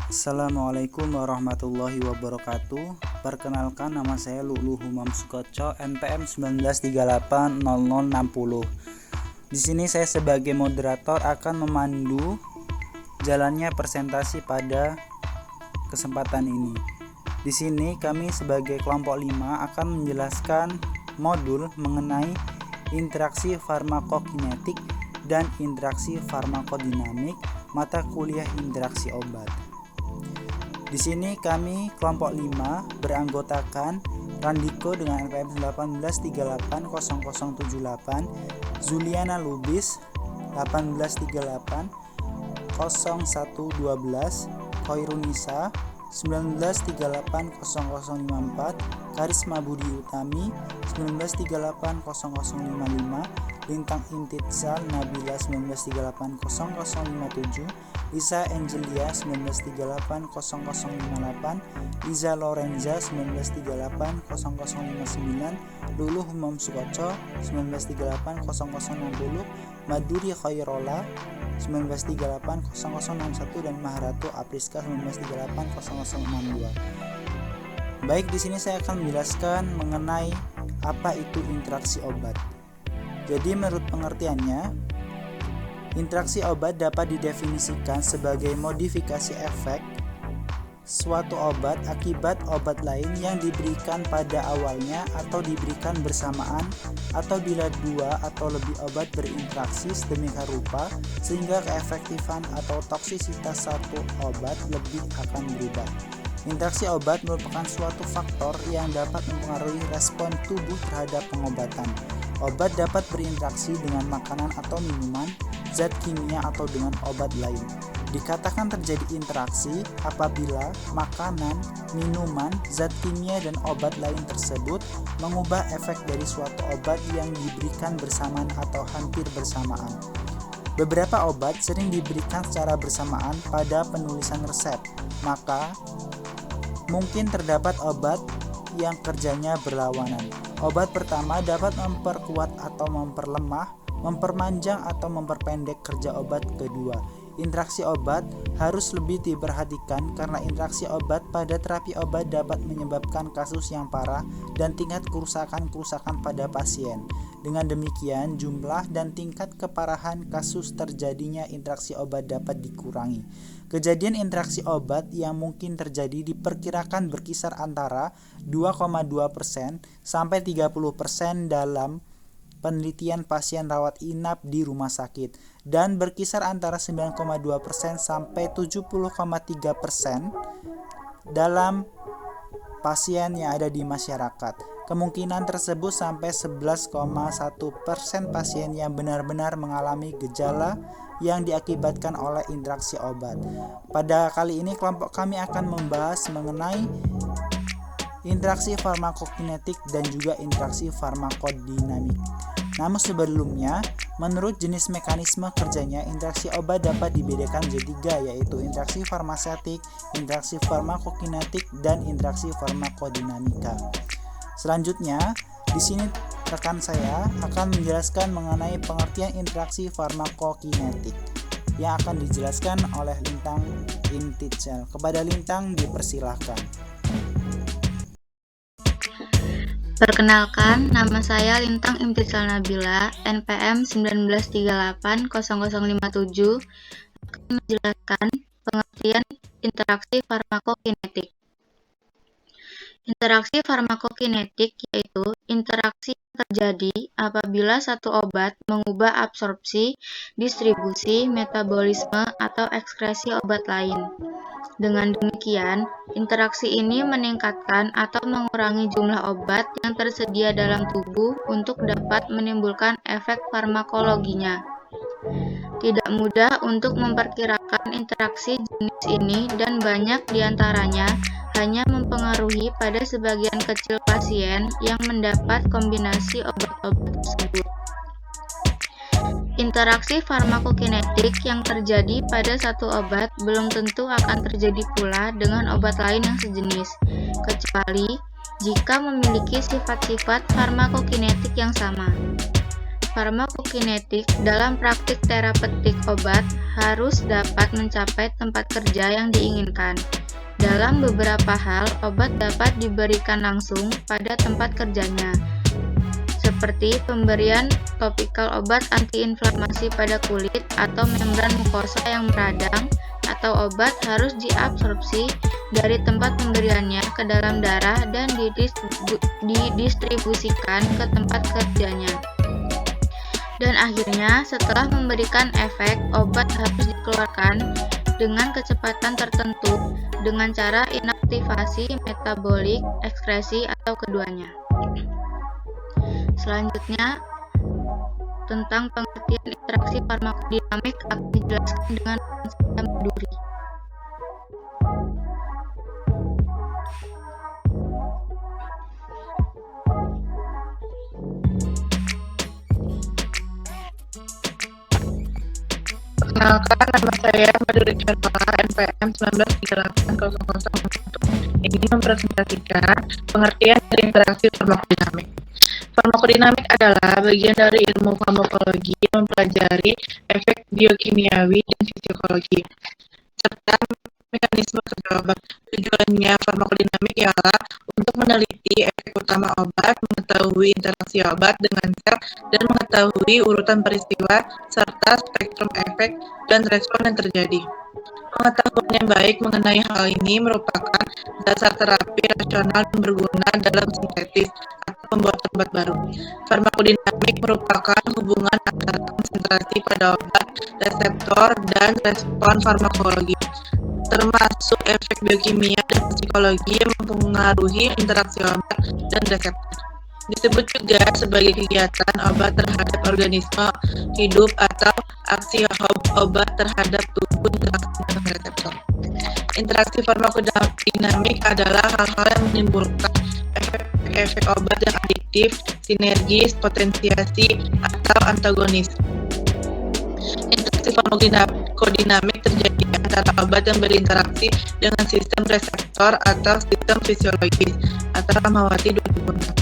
Assalamualaikum warahmatullahi wabarakatuh. Perkenalkan, nama saya Lu'luh Humam Sukoco, NPM 19380060. Di sini saya sebagai moderator akan memandu jalannya presentasi pada kesempatan ini. Di sini kami sebagai kelompok 5 akan menjelaskan modul mengenai interaksi farmakokinetik dan interaksi farmakodinamik mata kuliah interaksi obat. Di sini kami kelompok 5 beranggotakan Randiko dengan NPM 18380078, Zuliana Lubis 18380112, Koirunisa 19380054, Karisma Budi Utami 19380055, Lintang Imtitsal Nabila 19380057, Lisa Angelia 19380058, Liza Lorenza 19380059, Luluh Humam Sukoco 19380060, Maduri Khairola 19380061 dan Maharatu Apriska 19380062. Baik, di sini saya akan menjelaskan mengenai apa itu interaksi obat. Jadi menurut pengertiannya, interaksi obat dapat didefinisikan sebagai modifikasi efek suatu obat akibat obat lain yang diberikan pada awalnya atau diberikan bersamaan atau bila dua atau lebih obat berinteraksi sedemikian rupa sehingga keefektifan atau toksisitas satu obat lebih akan berubah. Interaksi obat merupakan suatu faktor yang dapat mempengaruhi respon tubuh terhadap pengobatan. Obat dapat berinteraksi dengan makanan atau minuman, zat kimia atau dengan obat lain. Dikatakan terjadi interaksi apabila makanan, minuman, zat kimia dan obat lain tersebut mengubah efek dari suatu obat yang diberikan bersamaan atau hampir bersamaan. Beberapa obat sering diberikan secara bersamaan pada penulisan resep, maka mungkin terdapat obat yang kerjanya berlawanan. Obat pertama dapat memperkuat atau memperlemah, memperpanjang atau memperpendek kerja obat kedua. Interaksi obat harus lebih diperhatikan karena interaksi obat pada terapi obat dapat menyebabkan kasus yang parah dan tingkat kerusakan pada pasien. Dengan demikian, jumlah dan tingkat keparahan kasus terjadinya interaksi obat dapat dikurangi. Kejadian interaksi obat yang mungkin terjadi diperkirakan berkisar antara 2,2% sampai 30% dalam penelitian pasien rawat inap di rumah sakit dan berkisar antara 9,2% sampai 70,3% dalam pasien yang ada di masyarakat. Kemungkinan tersebut sampai 11,1% pasien yang benar-benar mengalami gejala yang diakibatkan oleh interaksi obat. Pada kali ini kelompok kami akan membahas mengenai interaksi farmakokinetik dan juga interaksi farmakodinamik. Namun sebelumnya, menurut jenis mekanisme kerjanya, interaksi obat dapat dibedakan menjadi 3, yaitu interaksi farmaseutik, interaksi farmakokinetik, dan interaksi farmakodinamika. Selanjutnya, di sini rekan saya akan menjelaskan mengenai pengertian interaksi farmakokinetik yang akan dijelaskan oleh Lintang Imtitsal. Kepada Lintang dipersilahkan. Perkenalkan, nama saya Lintang Imtitsal Nabila, NPM 19380057, akan menjelaskan pengertian interaksi farmakokinetik. Interaksi farmakokinetik yaitu interaksi yang terjadi apabila satu obat mengubah absorpsi, distribusi, metabolisme, atau ekskresi obat lain. Dengan demikian, interaksi ini meningkatkan atau mengurangi jumlah obat yang tersedia dalam tubuh untuk dapat menimbulkan efek farmakologinya. Tidak mudah untuk memperkirakan interaksi jenis ini dan banyak diantaranya hanya mempengaruhi pada sebagian kecil pasien yang mendapat kombinasi obat-obat tersebut. Interaksi farmakokinetik yang terjadi pada satu obat belum tentu akan terjadi pula dengan obat lain yang sejenis, kecuali jika memiliki sifat-sifat farmakokinetik yang sama. farmakokinetik dalam praktik terapeutik obat harus dapat mencapai tempat kerja yang diinginkan. Dalam beberapa hal, obat dapat diberikan langsung pada tempat kerjanya, seperti pemberian topikal obat antiinflamasi pada kulit atau membran mukosa yang meradang, atau obat harus diabsorpsi dari tempat pemberiannya ke dalam darah dan didistribusikan ke tempat kerjanya. Dan akhirnya, setelah memberikan efek, obat harus dikeluarkan dengan kecepatan tertentu dengan cara inaktivasi metabolik, ekskresi, atau keduanya. Selanjutnya, tentang pengertian interaksi farmakodinamik akan dijelaskan dengan sistem duri. Perkenalkan, nama saya Maduri Charmala, NPM 193800. Ini mempresentasikan pengertian dari interaksi farmakodinamik. Farmakodinamik adalah bagian dari ilmu farmakologi yang mempelajari efek biokimiawi dan fisiologi, serta mekanisme kerja obat. Tujuannya farmakodinamik ialah untuk meneliti efek utama obat, mengetahui interaksi obat dengan sel, dan mengetahui urutan peristiwa, serta spektrum efek dan respon yang terjadi. Pengetahuan yang baik mengenai hal ini merupakan dasar terapi rasional yang berguna dalam sintesis atau pembuatan obat baru. Farmakodinamik merupakan hubungan antara konsentrasi pada obat, reseptor, dan respon farmakologi, termasuk efek biokimia dan psikologi yang mempengaruhi interaksi obat dan reseptor. Disebut juga sebagai kegiatan obat terhadap organisme hidup atau aksi obat terhadap tubuh interaksi dengan reseptor. Interaksi farmakodinamik adalah hal-hal yang menimbulkan efek obat yang adiktif, sinergis, potensiasi, atau antagonis. Interaksi farmakodinamik terjadi antara obat yang berinteraksi dengan sistem reseptor atau sistem fisiologis atau Rahmawati 2006.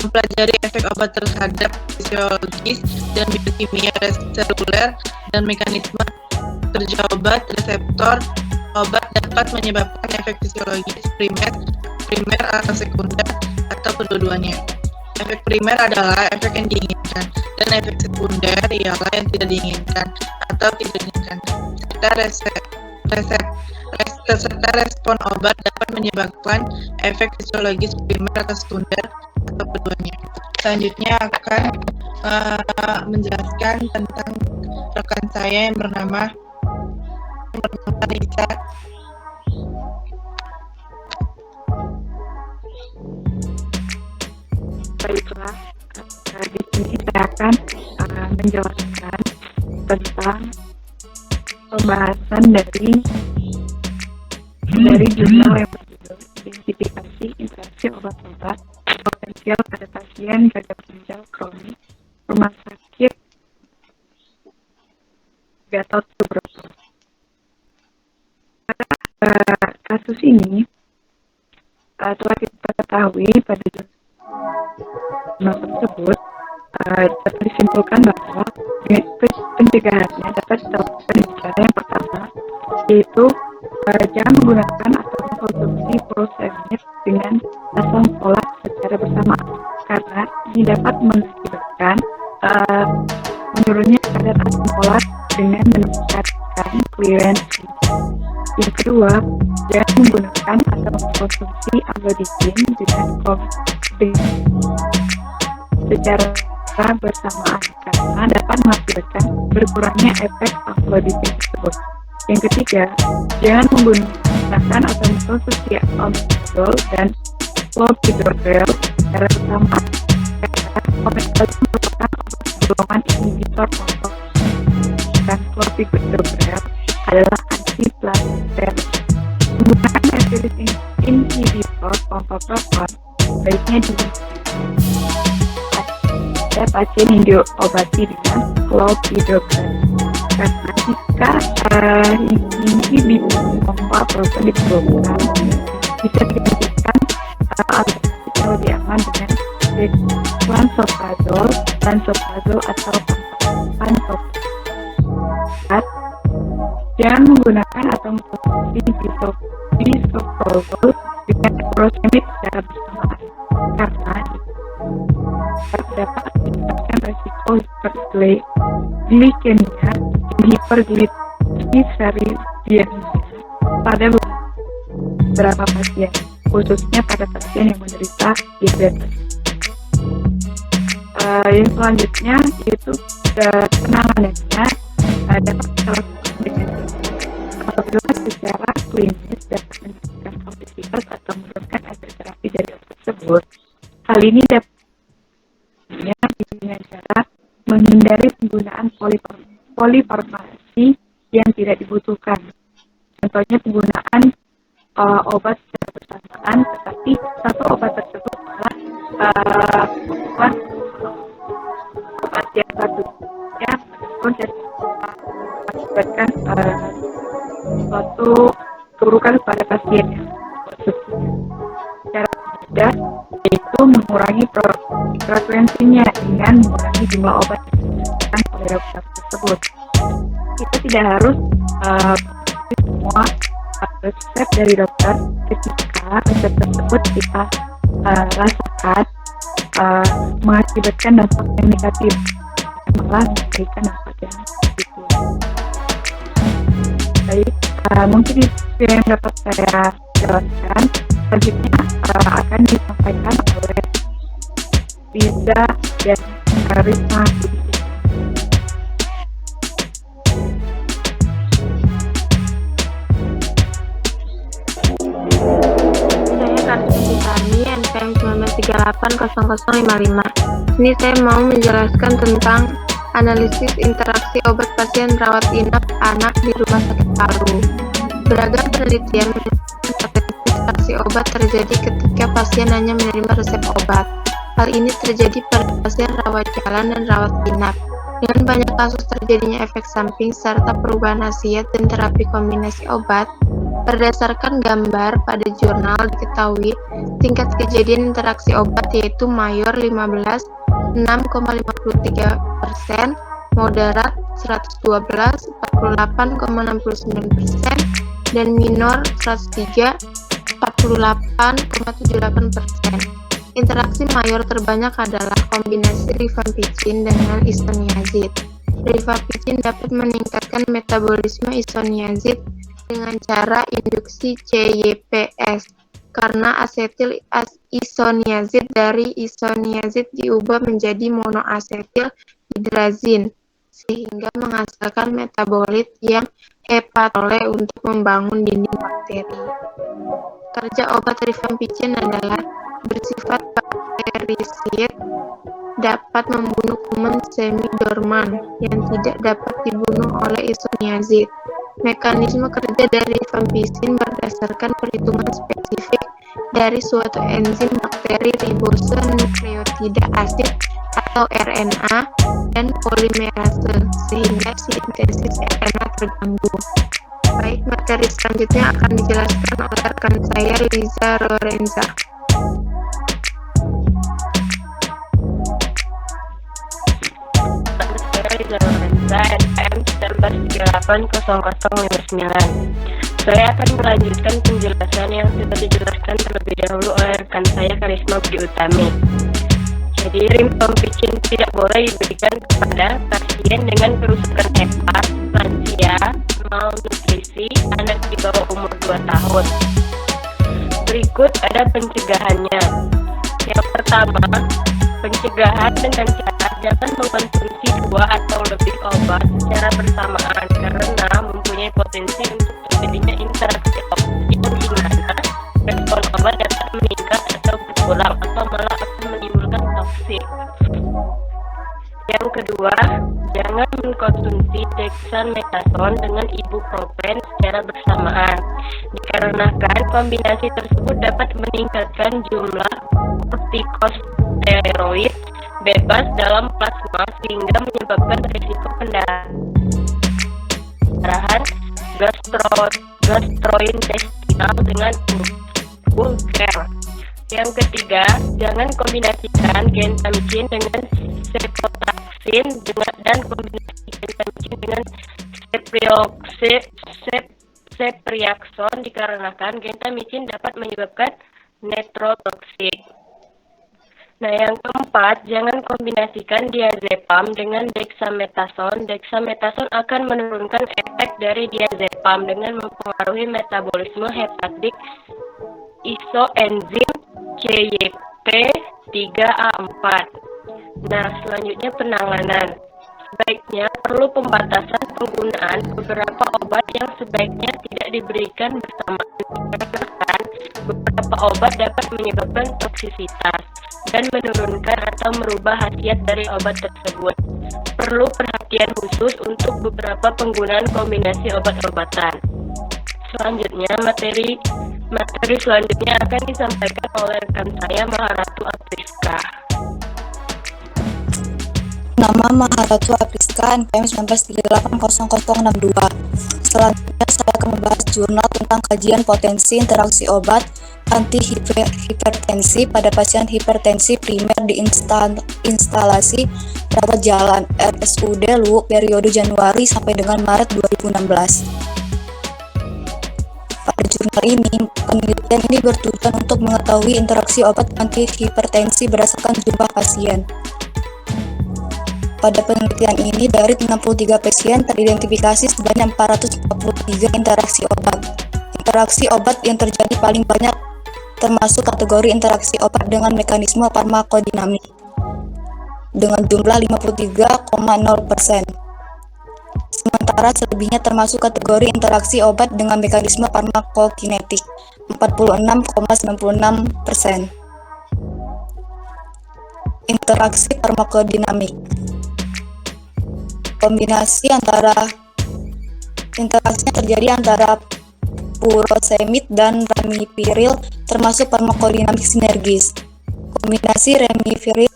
Mempelajari efek obat terhadap fisiologis dan biokimia seluler dan mekanisme kerja obat. Reseptor obat dapat menyebabkan efek fisiologis primer atau sekunder atau kedua-duanya. Efek primer adalah efek yang diinginkan, dan efek sekunder ialah yang tidak diinginkan atau tidak diinginkan. Serta respon obat dapat menyebabkan efek fisiologis primer atau sekunder atau keduanya. Selanjutnya akan menjelaskan tentang rekan saya yang bernama Lisa. Baiklah, di sini saya akan menjelaskan tentang pembahasan dari jurnal yang berjudul Identifikasi Interaksi Obat-obat Potensial pada Pasien Gagal Ginjal Kronis Rumah Sakit Gatot Subroto. Kasus ini telah kita ketahui pada jurnal tersebut dapat disimpulkan bahwa pencegahannya dapat dilakukan dengan cara yang pertama, yaitu jangan menggunakan atau mengkonsumsi furosemid dengan asam folat secara bersamaan, karena ini dapat mengakibatkan menurunnya kadar asam folat dengan meningkatkan klirensi. Yang kedua, jangan menggunakan atau mengkonsumsi amlodipin dengan secara bersamaan, karena dapat mengakibatkan berkurangnya efek amlodipin tersebut. Yang ketiga, jangan menggunakan atau mengkonsumsi omeprazol dan clopidogrel secara bersamaan, karena omeprazol merupakan obat golongan inhibitor kelompok, dan clopidogrel adalah antiplatelet. Menggunakan esteris inhibitor pompa proton baiknya pada pasien yang diobati dengan clopidogrel, karena jika inhibitor pompa proton diperlukan, bisa dihentikan alternatif yang lebih aman dengan lansoprazol atau pantoprazol. Jangan menggunakan atau mengkonsumsi bisoprolol dengan furosemid secara bersamaan karena dapat meningkatkan resiko hiperglikemia dan hiperglikiseridianemia pada beberapa pasien, khususnya pada pasien yang menderita diabetes. Yang selanjutnya yaitu penanganannya dapat kita lakukan dengan apabila secara klinis dapat menunjukkan toksisitas atau menurunkan efek terapi dari obat tersebut. Hal ini dapat dengan cara menghindari penggunaan polifarmasi yang tidak dibutuhkan. Contohnya penggunaan obat secara bersamaan, tetapi satu obat tersebut malah membuat obat yang satunya mengakibatkan suatu keburukan pada pasien yang konsumsinya. Cara mudah yaitu mengurangi frekuensinya dengan mengurangi jumlah obat yang diberikan oleh dokter tersebut. Kita tidak harus semua resep dari dokter ketika resep tersebut kita rasakan mengakibatkan dampak yang negatif, malah memberikan dampak yang positif. Baik, mungkin itu yang dapat saya jelaskan. Selanjutnya akan disampaikan oleh Riza dan Risma. NPM 19380055. Ini saya mau menjelaskan tentang analisis interaksi obat pasien rawat inap anak di Rumah Sakit Paru. Beragam penelitian menunjukkan potensi interaksi obat terjadi ketika pasien hanya menerima resep obat. Hal ini terjadi pada pasien rawat jalan dan rawat inap. Dengan banyak kasus terjadinya efek samping serta perubahan khasiat dan terapi kombinasi obat, berdasarkan gambar pada jurnal diketahui tingkat kejadian interaksi obat yaitu mayor 15 6,53%, moderat 112 48,69% dan minor 103 48,78%. Interaksi mayor terbanyak adalah kombinasi rifampicin dengan isoniazid. Rifampicin dapat meningkatkan metabolisme isoniazid dengan cara induksi CYPS karena asetil isoniazid dari isoniazid diubah menjadi monoasetil hidrazin sehingga menghasilkan metabolit yang hepatole untuk membangun dinding bakteri. Kerja obat rifampicin adalah bersifat bakterisid, dapat membunuh kuman semi-dorman yang tidak dapat dibunuh oleh isoniazid. Mekanisme kerja dari rifampicin berdasarkan perhitungan spesifik dari suatu enzim bakteri ribose nukleotida asid atau RNA dan polimerase sehingga sintesis RNA terganggu. Baik, materi selanjutnya akan dijelaskan oleh rekan saya Liza Lorenza. NPM 19380059. Saya akan melanjutkan penjelasan yang sudah dijelaskan terlebih dahulu oleh rekan saya Karisma Budi Utami. Jadi, rifampicin tidak boleh diberikan kepada pasien dengan kerusakan hepat, lansia, malnutrisi, anak di bawah umur 2 tahun. Berikut ada pencegahannya. Yang pertama, pencegahan dengan cara jangan mengkonsumsi 2 atau lebih obat secara bersamaan karena mempunyai potensi untuk terjadinya interaksi obat yang dimana respon obat dapat meningkat atau berkurang atau malah akan menimbulkan toksik. Yang kedua, jangan mengkonsumsi dexamethasone dengan ibuprofen secara bersamaan dikarenakan kombinasi tersebut dapat meningkatkan jumlah kortikosteroid bebas dalam plasma sehingga menyebabkan risiko pendarahan gastrointestinal dengan vulgar. Yang ketiga, jangan kombinasikan gentamicin dengan cefotaxime dan kombinasi gentamicin dengan ceftriaxone dikarenakan gentamicin dapat menyebabkan nephrotoxic. Nah, yang keempat, jangan kombinasikan diazepam dengan dexamethasone. Dexamethasone akan menurunkan efek dari diazepam dengan mempengaruhi metabolisme hepatik isoenzim CYP3A4. Nah, selanjutnya penanganan. Sebaiknya perlu pembatasan penggunaan beberapa obat yang sebaiknya tidak diberikan bersamaan karena beberapa obat dapat menyebabkan toksisitas dan menurunkan atau merubah khasiat dari obat tersebut. Perlu perhatian khusus untuk beberapa penggunaan kombinasi obat-obatan. Selanjutnya, materi selanjutnya akan disampaikan oleh rekan saya Maharatu Apriska. Nama Maharatu Apriska, NPM 19380062. Selanjutnya saya akan membahas jurnal tentang kajian potensi interaksi obat anti-hipertensi pada pasien hipertensi primer di instalasi rawat jalan RSUD Luwu periode Januari sampai dengan Maret 2016. Pada jurnal ini, penelitian ini bertujuan untuk mengetahui interaksi obat anti-hipertensi berdasarkan jumlah pasien. Pada penelitian ini, dari 63 pasien teridentifikasi sebanyak 443 interaksi obat. Interaksi obat yang terjadi paling banyak termasuk kategori interaksi obat dengan mekanisme farmakodinamik dengan jumlah 53,0%. Sementara selebihnya termasuk kategori interaksi obat dengan mekanisme farmakokinetik 46,96%. Interaksi farmakodinamik. Interaksinya terjadi antara furosemid dan remiviril termasuk farmakodinamik sinergis. Kombinasi remiviril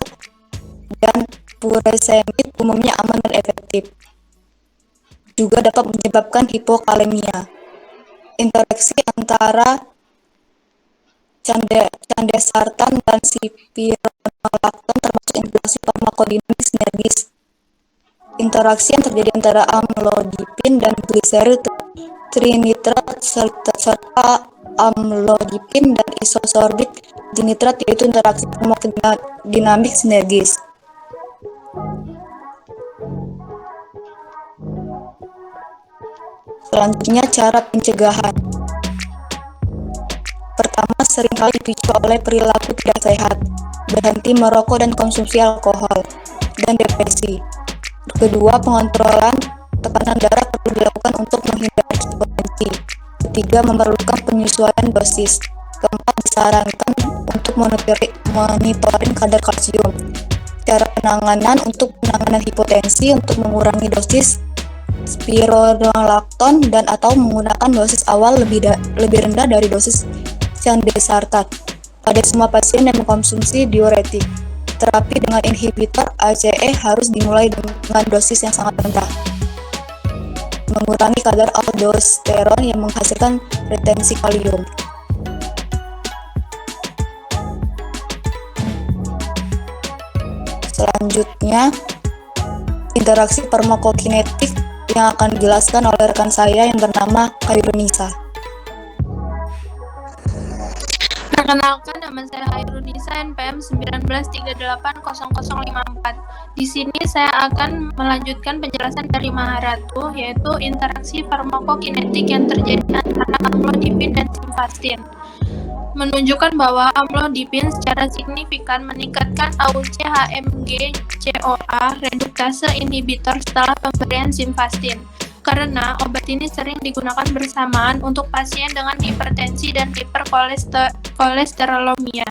dan furosemid umumnya aman dan efektif. Juga dapat menyebabkan hipokalemia. Interaksi antara candesartan dan spironolakton termasuk interaksi farmakodinamik sinergis. Interaksi yang terjadi antara amlodipin dan gliseril trinitrat serta amlodipin dan isosorbit dinitrat yaitu interaksi farmakodinamik sinergis. Selanjutnya, cara pencegahan. Pertama, seringkali dipicu oleh perilaku tidak sehat, berhenti merokok dan konsumsi alkohol, dan depresi. Kedua, pengontrolan tekanan darah perlu dilakukan untuk menghindari hipertensi. Ketiga, memerlukan penyesuaian dosis. Keempat, disarankan untuk monitoring kadar kalsium. Cara penanganan untuk penanganan hipotensi untuk mengurangi dosis spironolakton dan atau menggunakan dosis awal lebih rendah dari dosis candesartan pada semua pasien yang mengkonsumsi diuretik. Terapi dengan inhibitor ACE harus dimulai dengan dosis yang sangat rendah. Mengurangi kadar aldosteron yang menghasilkan retensi kalium. Selanjutnya, interaksi farmakokinetik yang akan dijelaskan oleh rekan saya yang bernama Khairunisa. Perkenalkan, nama saya Khairunisa, NPM 19380054. Di sini saya akan melanjutkan penjelasan dari Maharatu, yaitu interaksi farmakokinetik yang terjadi antara amlodipin dan simvastatin. Menunjukkan bahwa amlodipin secara signifikan meningkatkan AUC-HMG-CoA reduktase inhibitor setelah pemberian simvastatin. Karena obat ini sering digunakan bersamaan untuk pasien dengan hipertensi dan hiperkolesterolemia.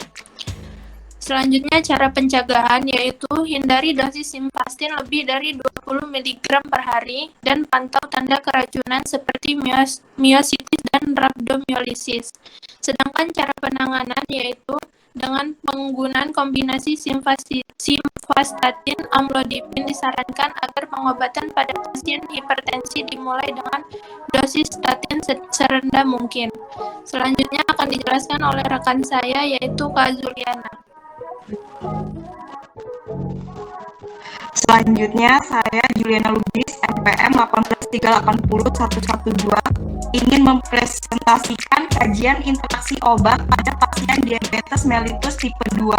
Selanjutnya, cara pencegahan yaitu hindari dosis simvastatin lebih dari 20 mg per hari dan pantau tanda keracunan seperti myositis dan rhabdomyolysis. Sedangkan cara penanganan yaitu Dengan penggunaan kombinasi simvastatin amlodipin disarankan agar pengobatan pada pasien hipertensi dimulai dengan dosis statin serendah mungkin. Selanjutnya akan dijelaskan oleh rekan saya yaitu Kak Zuliana. Selanjutnya, saya Juliana Lubis, NPM 18380-112, ingin mempresentasikan kajian interaksi obat pada pasien diabetes mellitus tipe 2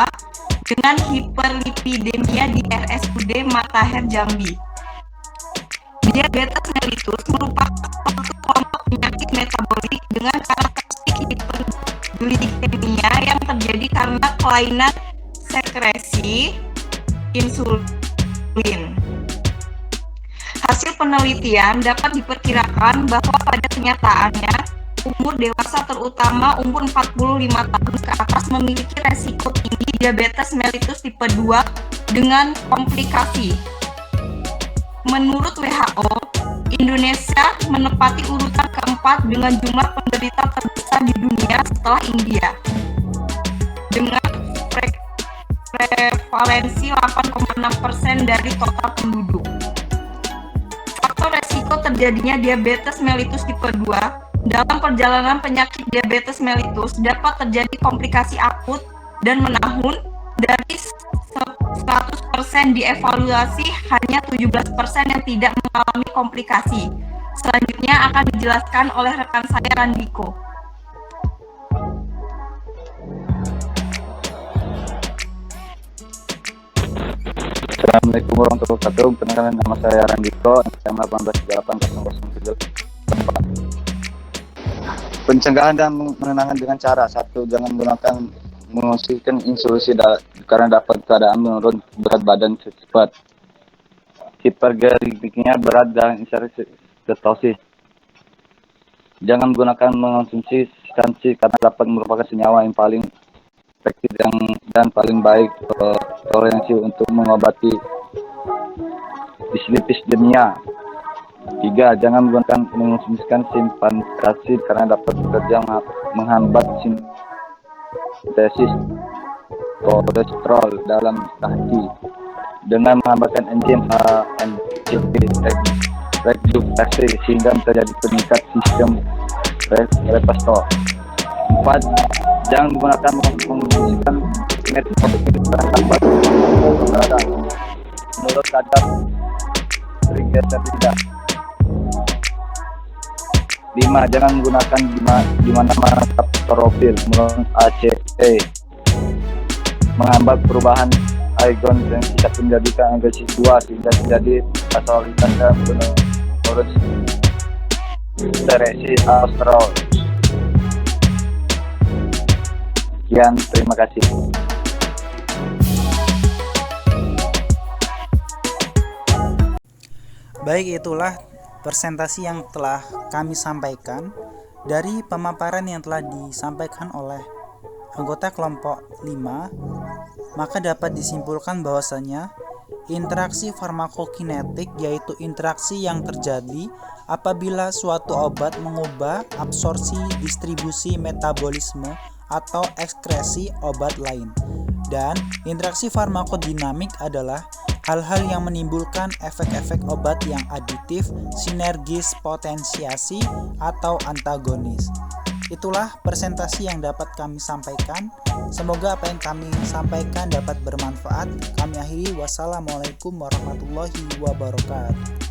dengan hiperlipidemia di RSUD Matahir Jambi. Diabetes mellitus merupakan suatu kelompok penyakit metabolik dengan karakteristik hiperglikemia yang terjadi karena kelainan sekresi insulin. Hasil penelitian dapat diperkirakan bahwa pada kenyataannya, umur dewasa terutama umur 45 tahun ke atas memiliki resiko tinggi diabetes mellitus tipe 2 dengan komplikasi. Menurut WHO, Indonesia menempati urutan keempat dengan jumlah penderita terbesar di dunia setelah India, dengan prevalensi 8,6% dari total penduduk. Faktor resiko terjadinya diabetes mellitus tipe 2 dalam perjalanan penyakit diabetes mellitus dapat terjadi komplikasi akut dan menahun. Dari 100% dievaluasi, hanya 17% yang tidak mengalami komplikasi. Selanjutnya akan dijelaskan oleh rekan saya Randiko. Assalamualaikum warahmatullahi wabarakatuh. Perkenalkan, nama saya Randiko, NPM 18380-112. Pencegahan dan menenangkan dengan cara: 1. Jangan menggunakan mengonsumsikan insulin karena dapat keadaan menurun berat badan cepat. Hiperglikemia berat dan ketosis. Jangan menggunakan mengonsumsi substansi karena dapat merupakan senyawa yang paling efektif dan paling baik toleransi untuk mengobati dislipidemia. 3. Jangan menggunakan mengonsumsikan simvastatin karena dapat bekerja menghambat sintesis kolesterol dalam hati dengan menghambatkan enzim reduktase sehingga terjadi peningkat sistem respirator. 4. Jangan menggunakan mengonsumsikan metformin karena dapat menurut kadar trigliserida. 5. Jangan menggunakan di mana-mana sapropil melalui ACE menghambat perubahan ion yang tidak menjadikan agresif 2 sehingga terjadi fasolitas dan menurut teresis kolesterol. Sekian, terima kasih. Baik, itulah presentasi yang telah kami sampaikan. Dari pemaparan yang telah disampaikan oleh anggota kelompok 5, maka dapat disimpulkan bahwasanya interaksi farmakokinetik yaitu interaksi yang terjadi apabila suatu obat mengubah absorpsi, distribusi, metabolisme, atau ekskresi obat lain. Dan interaksi farmakodinamik adalah hal-hal yang menimbulkan efek-efek obat yang aditif, sinergis, potensiasi, atau antagonis. Itulah presentasi yang dapat kami sampaikan. Semoga apa yang kami sampaikan dapat bermanfaat. Kami akhiri. Wassalamualaikum warahmatullahi wabarakatuh.